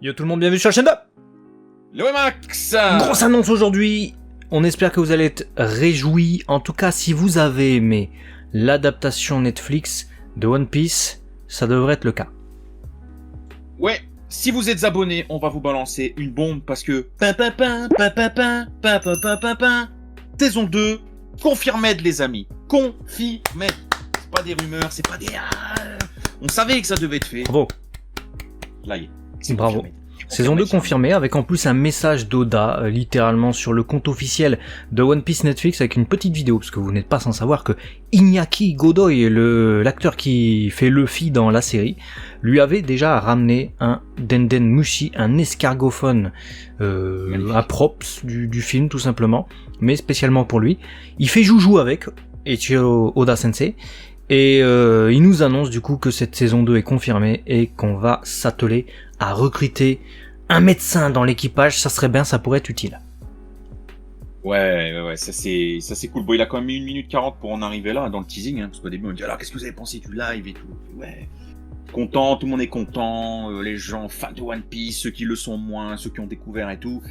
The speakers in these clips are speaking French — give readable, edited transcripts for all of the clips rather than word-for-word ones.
Yo tout le monde, bienvenue sur la chaîne de Loemax. Grosse annonce aujourd'hui. On espère que vous allez être réjouis. En tout cas, si vous avez aimé l'adaptation Netflix de One Piece, ça devrait être le cas. Ouais, si vous êtes abonné, on va vous balancer une bombe parce que saison 2, confirmed les amis. Confirmed. C'est pas des rumeurs, c'est pas des... On savait que ça devait être fait. Bravo. Là, y est. C'est bravo. Saison 2 confirmée, avec en plus un message d'Oda, littéralement sur le compte officiel de One Piece Netflix, avec une petite vidéo, parce que vous n'êtes pas sans savoir que Iñaki Godoy, l'acteur qui fait Luffy dans la série, lui avait déjà ramené un Denden Mushi, un escargophone, un props du film tout simplement, mais spécialement pour lui. Il fait joujou avec, Eiichiro Oda Sensei, et il nous annonce du coup que cette saison 2 est confirmée et qu'on va s'atteler à recruter un médecin dans l'équipage. Ça serait bien, ça pourrait être utile. Ouais, ça c'est cool. Bon, il a quand même mis 1 minute 40 pour en arriver là, dans le teasing, hein, parce qu'au début on dit alors qu'est-ce que vous avez pensé du live et tout. Ouais, content, tout le monde est content, les gens fans de One Piece, ceux qui le sont moins, ceux qui ont découvert et tout.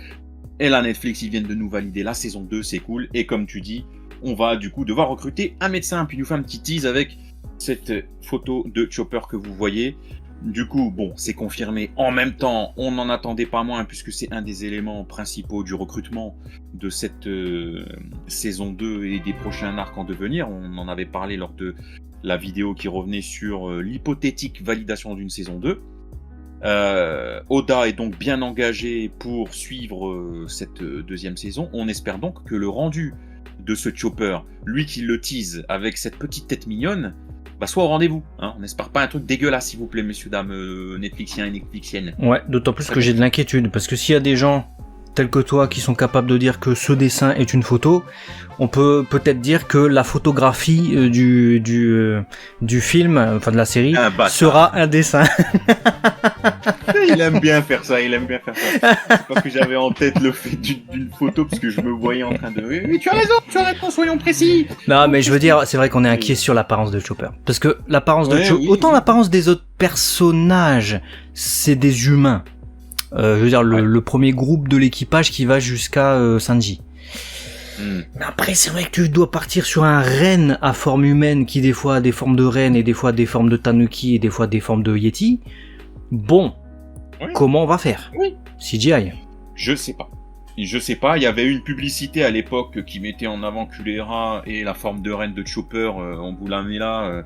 Et là Netflix, ils viennent de nous valider la saison 2, c'est cool. Et comme tu dis, on va du coup devoir recruter un médecin. Puis il nous fait un petit tease avec cette photo de Chopper que vous voyez. Du coup, bon, c'est confirmé. En même temps, on n'en attendait pas moins, puisque c'est un des éléments principaux du recrutement de cette saison 2 et des prochains arcs en devenir. On en avait parlé lors de la vidéo qui revenait sur l'hypothétique validation d'une saison 2. Oda est donc bien engagé pour suivre cette deuxième saison. On espère donc que le rendu de ce Chopper, lui qui le tease avec cette petite tête mignonne, soit au rendez-vous, hein. On n'espère pas un truc dégueulasse, s'il vous plaît, messieurs, dames, Netflixiens et Netflixiennes. Ouais, d'autant plus que j'ai de l'inquiétude, parce que s'il y a des gens tels que toi qui sont capables de dire que ce dessin est une photo, on peut peut-être dire que la photographie du film, enfin de la série, sera un dessin. Il aime bien faire ça, C'est parce que j'avais en tête le fait d'une photo, parce que je me voyais en train de... Mais tu as raison, soyons précis. Non, mais je veux dire, c'est vrai qu'on est inquiet sur l'apparence de Chopper. Parce que l'apparence de Chopper... Autant l'apparence des autres personnages, c'est des humains. Je veux dire, le premier groupe de l'équipage qui va jusqu'à Sanji. Mais après, c'est vrai que tu dois partir sur un renne à forme humaine qui des fois a des formes de renne et des fois des formes de tanuki et des fois des formes de yeti. Bon, comment on va faire ? CGI. Je sais pas. Il y avait une publicité à l'époque qui mettait en avant Kulera et la forme de reine de Chopper en Boulamela.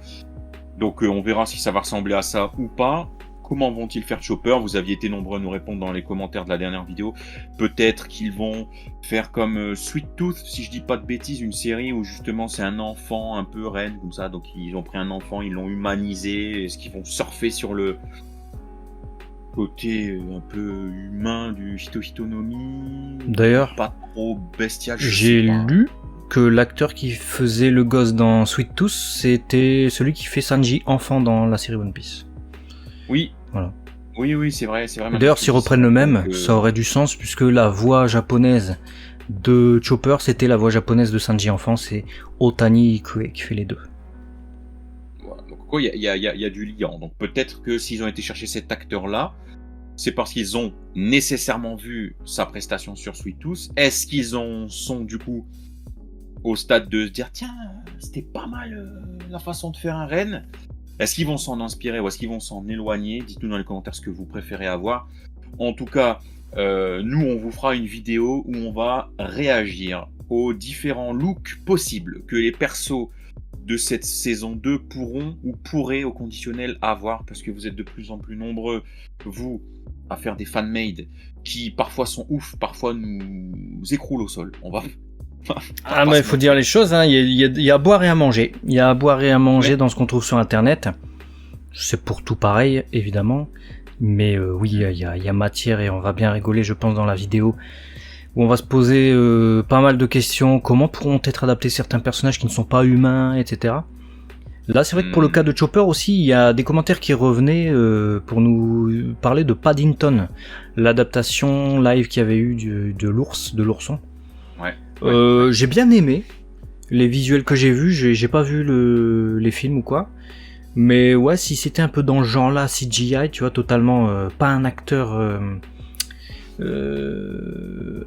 Donc on verra si ça va ressembler à ça ou pas. Comment vont-ils faire Chopper ? Vous aviez été nombreux à nous répondre dans les commentaires de la dernière vidéo. Peut-être qu'ils vont faire comme Sweet Tooth, si je dis pas de bêtises, une série où justement c'est un enfant un peu reine comme ça. Donc ils ont pris un enfant, ils l'ont humanisé. Est-ce qu'ils vont surfer sur le côté un peu humain du Hitohitonomi ? D'ailleurs, pas trop bestial. J'ai lu que l'acteur qui faisait le gosse dans Sweet Tooth, c'était celui qui fait Sanji enfant dans la série One Piece. Oui. Voilà. Oui, c'est vrai. D'ailleurs, s'ils reprennent le même, ça aurait du sens, puisque la voix japonaise de Chopper, c'était la voix japonaise de Sanji enfant, c'est Otani Ikue qui fait les deux. Voilà. Donc, il y a du liant. Donc, peut-être que s'ils ont été chercher cet acteur-là, c'est parce qu'ils ont nécessairement vu sa prestation sur Sweet Tooth. Est-ce qu'ils sont du coup au stade de se dire tiens, c'était pas mal la façon de faire un renne ? Est-ce qu'ils vont s'en inspirer ou est-ce qu'ils vont s'en éloigner ? Dites-nous dans les commentaires ce que vous préférez avoir. En tout cas, nous, on vous fera une vidéo où on va réagir aux différents looks possibles que les persos de cette saison 2 pourront ou pourraient au conditionnel avoir, parce que vous êtes de plus en plus nombreux, vous, à faire des fan-made qui parfois sont ouf, parfois nous écroulent au sol. On va... il faut dire les choses, hein. Il y a à boire et à manger. Il y a à boire et à manger dans ce qu'on trouve sur internet. C'est pour tout pareil, évidemment. Mais oui, il y a matière et on va bien rigoler, je pense, dans la vidéo. Où on va se poser pas mal de questions. Comment pourront être adaptés certains personnages qui ne sont pas humains, etc. Là, c'est vrai que pour le cas de Chopper aussi, il y a des commentaires qui revenaient pour nous parler de Paddington. L'adaptation live qu'il y avait eu de l'ourson. J'ai bien aimé les visuels que j'ai vus, j'ai pas vu les films ou quoi, Mais ouais, si c'était un peu dans ce genre-là, CGI, tu vois, totalement pas un acteur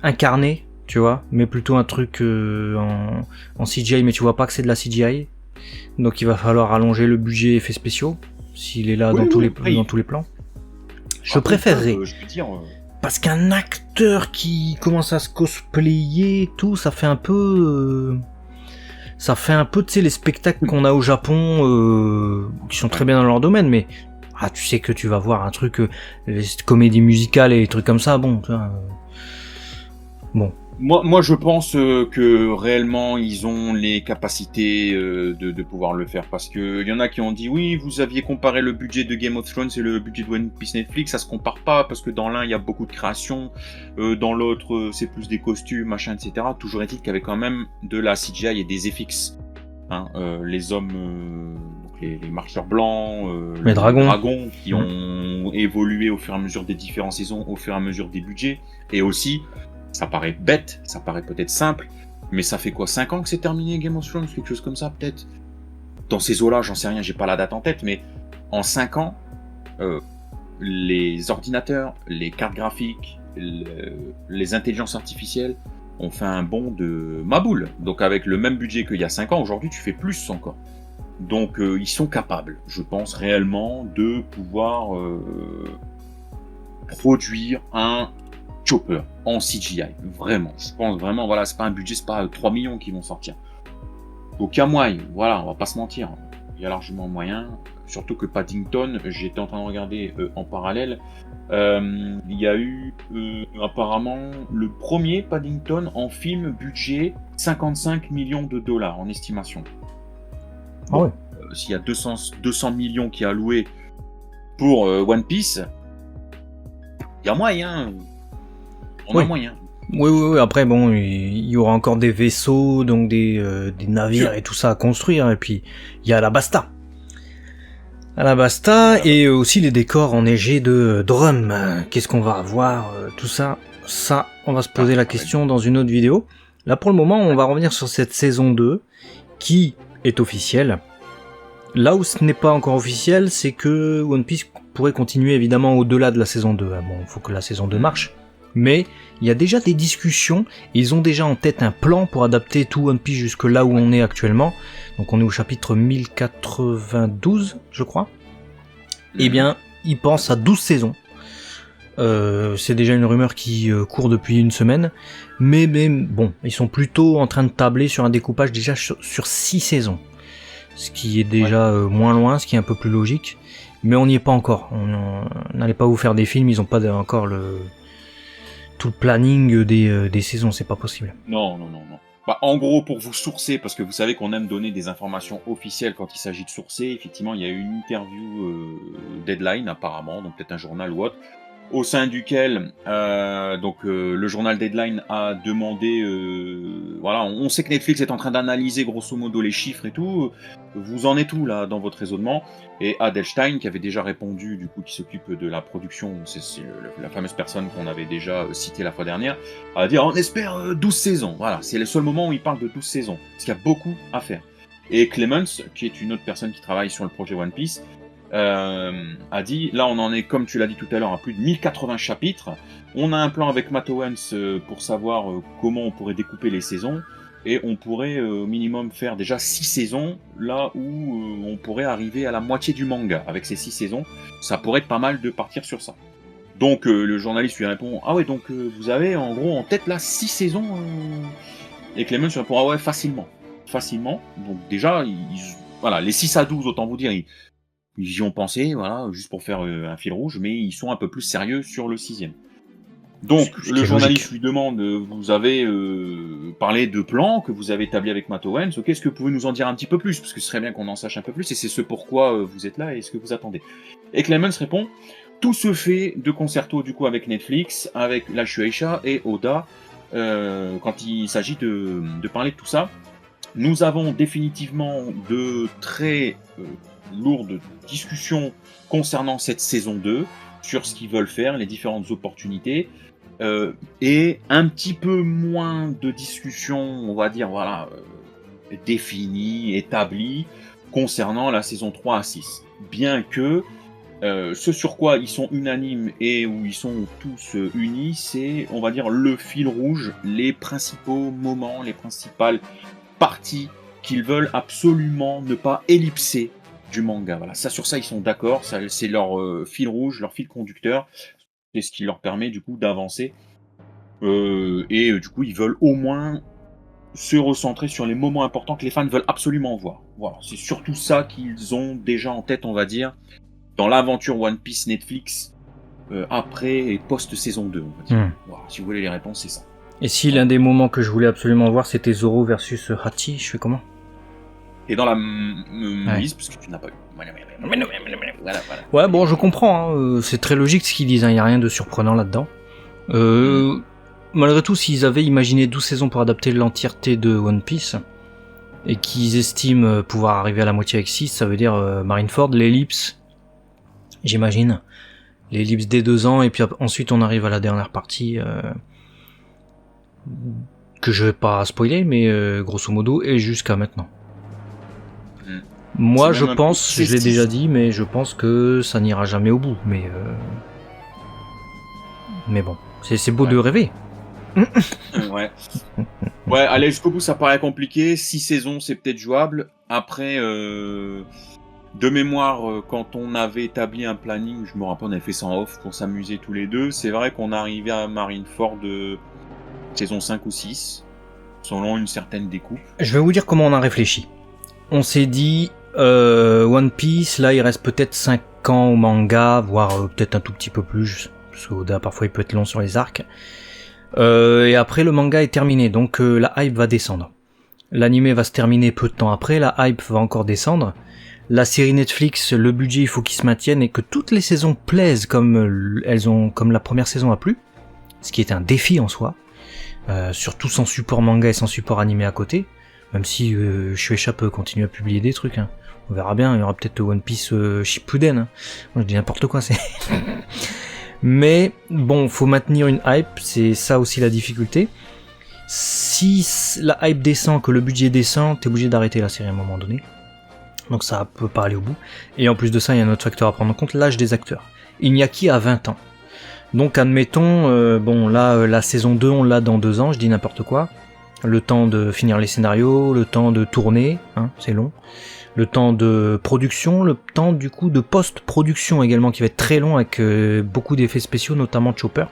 incarné, tu vois, mais plutôt un truc en CGI, mais tu vois pas que c'est de la CGI. Donc il va falloir allonger le budget effets spéciaux, s'il est là Oui, dans, oui, dans tous les plans. Je après, préférerais. je veux dire, Parce qu'un acteur qui commence à se cosplayer et tout, ça fait un peu... ça fait un peu, tu sais, les spectacles qu'on a au Japon, qui sont très bien dans leur domaine, mais... Ah, tu sais que tu vas voir un truc, les comédies musicales et des trucs comme ça, bon, tu vois... Bon. moi, je pense que réellement, ils ont les capacités de pouvoir le faire. Parce que il y en a qui ont dit, oui, vous aviez comparé le budget de Game of Thrones et le budget de One Piece Netflix, ça se compare pas, parce que dans l'un, il y a beaucoup de création, dans l'autre, c'est plus des costumes, machin, etc. Toujours est-il qu'il y avait quand même de la CGI et des FX. Hein, les hommes, donc les marcheurs blancs, Les dragons. qui ont évolué au fur et à mesure des différentes saisons, au fur et à mesure des budgets, et aussi, ça paraît bête, ça paraît peut-être simple, mais ça fait quoi, 5 ans que c'est terminé Game of Thrones, quelque chose comme ça peut-être. Dans ces eaux-là, j'en sais rien, j'ai pas la date en tête, mais en 5 ans, les ordinateurs, les cartes graphiques, les intelligences artificielles ont fait un bond de ma boule. Donc avec le même budget qu'il y a 5 ans, aujourd'hui tu fais plus encore. Donc ils sont capables, je pense réellement, de pouvoir produire un Chopper en CGI. Vraiment, je pense vraiment, voilà, c'est pas un budget, c'est pas 3 millions qui vont sortir. Donc il y a moyen, voilà, on va pas se mentir. Il y a largement moyen. Surtout que Paddington, j'étais en train de regarder en parallèle, il y a eu apparemment le premier Paddington en film budget 55 millions de dollars en estimation. Bon, ouais. S'il y a 200 millions qui est alloué pour One Piece, il y a moyen. On a moyen. Oui, après, bon, il y aura encore des vaisseaux, donc des navires et tout ça à construire, et puis il y a Alabasta. Et aussi les décors enneigés de Drum. Qu'est-ce qu'on va avoir, tout ça, on va se poser la question dans une autre vidéo. Là, pour le moment, on va revenir sur cette saison 2, qui est officielle. Là où ce n'est pas encore officiel, c'est que One Piece pourrait continuer évidemment au-delà de la saison 2. Bon, il faut que la saison 2 marche. Mais il y a déjà des discussions, et ils ont déjà en tête un plan pour adapter tout One Piece jusque là où on est actuellement. Donc on est au chapitre 1092, je crois. Eh bien, ils pensent à 12 saisons. C'est déjà une rumeur qui court depuis une semaine. Mais bon, ils sont plutôt en train de tabler sur un découpage déjà sur 6 saisons. Ce qui est déjà moins loin, ce qui est un peu plus logique. Mais on n'y est pas encore. On n'allait pas vous faire des films, ils n'ont pas encore tout le planning des saisons, c'est pas possible. Non. Bah, en gros, pour vous sourcer, parce que vous savez qu'on aime donner des informations officielles quand il s'agit de sourcer, effectivement, il y a eu une interview Deadline, apparemment, donc peut-être un journal ou autre, au sein duquel le journal Deadline a demandé, voilà, on sait que Netflix est en train d'analyser grosso modo les chiffres et tout, vous en êtes où là dans votre raisonnement? Et Adelstein, qui avait déjà répondu, du coup, qui s'occupe de la production, c'est la fameuse personne qu'on avait déjà citée la fois dernière, a dit on espère 12 saisons, voilà, c'est le seul moment où il parle de 12 saisons, parce qu'il y a beaucoup à faire. Et Clemens, qui est une autre personne qui travaille sur le projet One Piece, a dit, là on en est, comme tu l'as dit tout à l'heure, à plus de 1080 chapitres, on a un plan avec Matt Owens pour savoir comment on pourrait découper les saisons, et on pourrait au minimum faire déjà 6 saisons, là où on pourrait arriver à la moitié du manga avec ces 6 saisons, ça pourrait être pas mal de partir sur ça. Donc le journaliste lui répond, ah ouais, donc vous avez en gros en tête là 6 saisons, et Clemens lui répond, ah ouais, facilement, donc déjà, voilà, les 6 à 12, autant vous dire, ils y ont pensé, voilà, juste pour faire un fil rouge, mais ils sont un peu plus sérieux sur le 6e. Donc, le journaliste lui demande, vous avez parlé de plans que vous avez établis avec Matt Owens, ok, est-ce que vous pouvez nous en dire un petit peu plus? Parce que ce serait bien qu'on en sache un peu plus, et c'est ce pourquoi vous êtes là, et ce que vous attendez. Et Clemens répond, tout se fait de concerto, du coup, avec Netflix, avec la Shueisha et Oda, quand il s'agit de parler de tout ça. Nous avons définitivement de très lourdes discussions concernant cette saison 2, sur ce qu'ils veulent faire, les différentes opportunités, et un petit peu moins de discussions, on va dire, voilà, définies, établies, concernant la saison 3 à 6. Bien que ce sur quoi ils sont unanimes et où ils sont tous unis, c'est, on va dire, le fil rouge, les principaux moments, les principales parties qu'ils veulent absolument ne pas ellipser du manga. Voilà, ça, sur ça, ils sont d'accord, ça, c'est leur fil rouge, leur fil conducteur, c'est ce qui leur permet du coup d'avancer. Du coup, ils veulent au moins se recentrer sur les moments importants que les fans veulent absolument voir. Voilà, c'est surtout ça qu'ils ont déjà en tête, on va dire, dans l'aventure One Piece Netflix après et post-saison 2. On va dire. Voilà, si vous voulez les réponses, c'est ça. Et si l'un des moments que je voulais absolument voir, c'était Zoro versus Hachi, je fais comment? Et dans la liste, parce que tu n'as pas eu. Voilà. Ouais, bon, je comprends, hein, c'est très logique ce qu'ils disent, il n'y a rien de surprenant là-dedans. Malgré tout, s'ils avaient imaginé 12 saisons pour adapter l'entièreté de One Piece, et qu'ils estiment pouvoir arriver à la moitié avec 6, ça veut dire Marineford, l'ellipse, j'imagine, l'ellipse des 2 ans, et puis ensuite on arrive à la dernière partie, que je vais pas spoiler, mais grosso modo, et jusqu'à maintenant. Moi, je pense, je l'ai déjà dit, mais je pense que ça n'ira jamais au bout, mais bon, c'est beau de rêver. Ouais, aller jusqu'au bout, ça paraît compliqué. 6 saisons, c'est peut-être jouable. Après, de mémoire, quand on avait établi un planning, je me rappelle, on avait fait ça en off pour s'amuser tous les deux. C'est vrai qu'on arrivait à Marineford de saison 5 ou 6, selon une certaine découpe. Je vais vous dire comment on a réfléchi. On s'est dit, One Piece, là, il reste peut-être 5 ans au manga, voire peut-être un tout petit peu plus, parce qu'Oda, parfois, il peut être long sur les arcs. Et après le manga est terminé, donc la hype va descendre. L'anime va se terminer peu de temps après, la hype va encore descendre. La série Netflix, le budget il faut qu'il se maintienne et que toutes les saisons plaisent comme la première saison a plu, ce qui est un défi en soi, surtout sans support manga et sans support animé à côté, même si Shueisha peut continuer à publier des trucs, hein. On verra bien, il y aura peut-être One Piece Shippuden, hein. Moi je dis n'importe quoi, c'est... Mais bon, faut maintenir une hype, c'est ça aussi la difficulté. Si la hype descend, que le budget descend, t'es obligé d'arrêter la série à un moment donné. Donc ça peut pas aller au bout. Et en plus de ça, il y a un autre facteur à prendre en compte, l'âge des acteurs. Iñaki a 20 ans. Donc admettons, bon là, la saison 2, on l'a dans 2 ans, je dis n'importe quoi. Le temps de finir les scénarios, le temps de tourner, hein, c'est long. Le temps de production, le temps du coup de post-production également qui va être très long avec beaucoup d'effets spéciaux, notamment Chopper.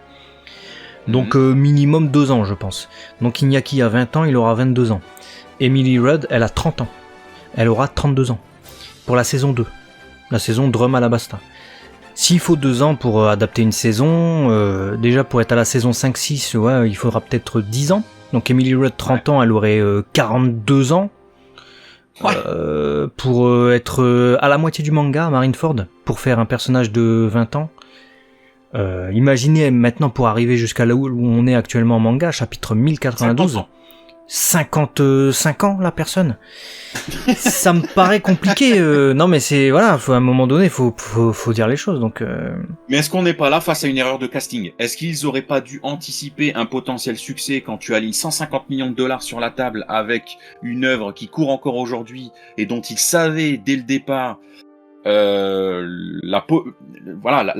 Donc minimum 2 ans je pense. Donc Iñaki a 20 ans, il aura 22 ans. Emily Rudd, elle a 30 ans. Elle aura 32 ans. Pour la saison 2. La saison Drum Alabasta. S'il faut 2 ans pour adapter une saison, déjà pour être à la saison 5-6, ouais, il faudra peut-être 10 ans. Donc Emily Rudd 30 ans, elle aurait 42 ans. Ouais. Pour être à la moitié du manga, Marineford, pour faire un personnage de 20 ans. Imaginez maintenant pour arriver jusqu'à là où on est actuellement en manga, chapitre 1092. 55 ans la personne. Ça me paraît compliqué. Non mais c'est voilà, à un moment donné, faut dire les choses. Donc. Mais est-ce qu'on n'est pas là face à une erreur de casting? Est-ce qu'ils auraient pas dû anticiper un potentiel succès quand tu alignes 150 millions de dollars sur la table avec une œuvre qui court encore aujourd'hui et dont ils savaient dès le départ la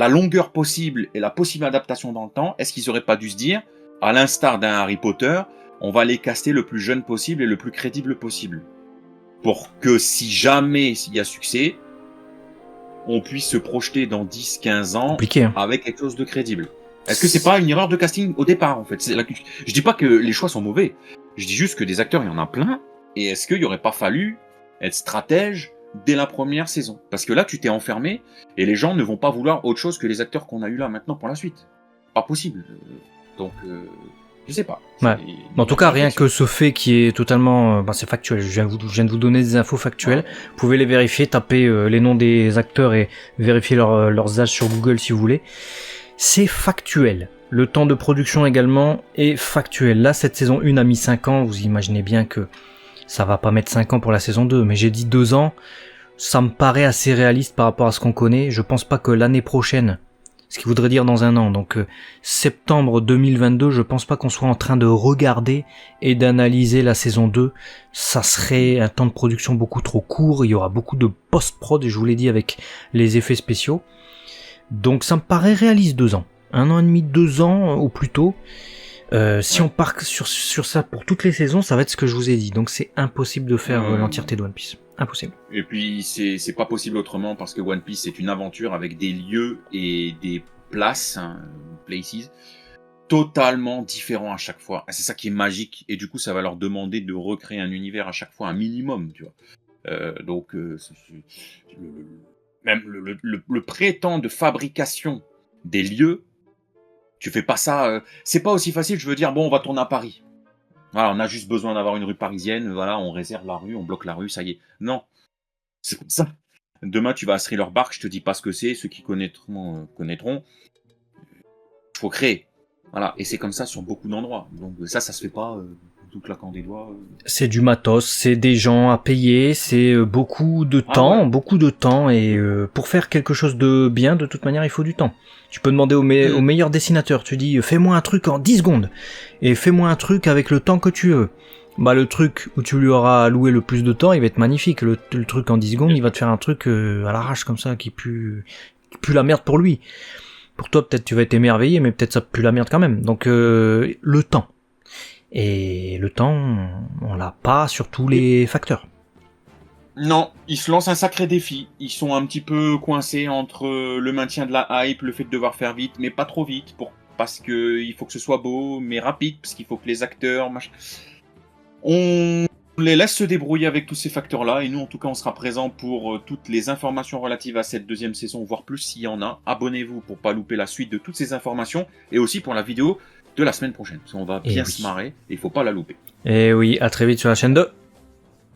longueur possible et la possible adaptation dans le temps? Est-ce qu'ils auraient pas dû se dire, à l'instar d'un Harry Potter, on va les caster le plus jeune possible et le plus crédible possible, pour que si jamais il y a succès, on puisse se projeter dans 10-15 ans avec quelque chose de crédible. Est-ce que c'est pas une erreur de casting au départ en fait? Je dis pas que les choix sont mauvais, je dis juste que des acteurs il y en a plein, et est-ce qu'il y aurait pas fallu être stratège dès la première saison? Parce que là tu t'es enfermé, et les gens ne vont pas vouloir autre chose que les acteurs qu'on a eu là maintenant pour la suite. Pas possible. Donc... je sais pas. Ouais. En tout cas, rien que ce fait qui est totalement... c'est factuel, je viens de vous donner des infos factuelles. Ouais. Vous pouvez les vérifier, tapez les noms des acteurs et vérifier leurs âges sur Google si vous voulez. C'est factuel. Le temps de production également est factuel. Là, cette saison 1 a mis 5 ans, vous imaginez bien que ça va pas mettre 5 ans pour la saison 2, mais j'ai dit 2 ans, ça me paraît assez réaliste par rapport à ce qu'on connaît. Je pense pas que l'année prochaine, Ce qui voudrait dire dans un an. Donc septembre 2022, je pense pas qu'on soit en train de regarder et d'analyser la saison 2. Ça serait un temps de production beaucoup trop court. Il y aura beaucoup de post-prod, je vous l'ai dit, avec les effets spéciaux. Donc ça me paraît réaliste 2 ans. 1 an et demi, 2 ans au plus tôt. Si on part sur ça pour toutes les saisons, ça va être ce que je vous ai dit. Donc c'est impossible de faire l'entièreté de One Piece. Impossible. Et puis c'est pas possible autrement parce que One Piece c'est une aventure avec des lieux et des places, places, totalement différents à chaque fois. C'est ça qui est magique et du coup ça va leur demander de recréer un univers à chaque fois, un minimum, tu vois. Même le pré-temps de fabrication des lieux, tu fais pas ça. C'est pas aussi facile. Je veux dire, bon, on va tourner à Paris. Voilà, on a juste besoin d'avoir une rue parisienne, voilà, on réserve la rue, on bloque la rue, ça y est. Non, c'est comme ça. Demain, tu vas à Thriller Bark, je te dis pas ce que c'est, ceux qui connaîtront. Faut créer. Voilà, et c'est comme ça sur beaucoup d'endroits. Donc ça se fait pas tout claquant des doigts. C'est du matos, c'est des gens à payer, c'est beaucoup de temps, et pour faire quelque chose de bien, de toute manière, il faut du temps. Tu peux demander au meilleur dessinateur, tu dis fais-moi un truc en 10 secondes, et fais-moi un truc avec le temps que tu veux. Bah le truc où tu lui auras alloué le plus de temps, il va être magnifique. Le truc en 10 secondes, il va te faire un truc à l'arrache comme ça, qui pue la merde pour lui. Pour toi, peut-être tu vas être émerveillé, mais peut-être ça pue la merde quand même. Donc le temps. Et le temps, on l'a pas sur tous les facteurs. Non, ils se lancent un sacré défi. Ils sont un petit peu coincés entre le maintien de la hype, le fait de devoir faire vite, mais pas trop vite, parce que il faut que ce soit beau, mais rapide, parce qu'il faut que les acteurs... On les laisse se débrouiller avec tous ces facteurs-là, et nous, en tout cas, on sera présents pour toutes les informations relatives à cette 2e saison, voire plus s'il y en a. Abonnez-vous pour pas louper la suite de toutes ces informations, et aussi pour la vidéo de la semaine prochaine, parce qu'on va bien se marrer, et il faut pas la louper. Et oui, à très vite sur la chaîne 2.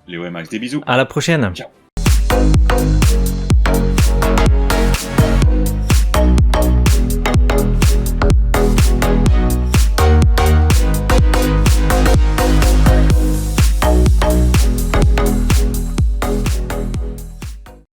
Léo et Max, des bisous. À la prochaine. Ciao.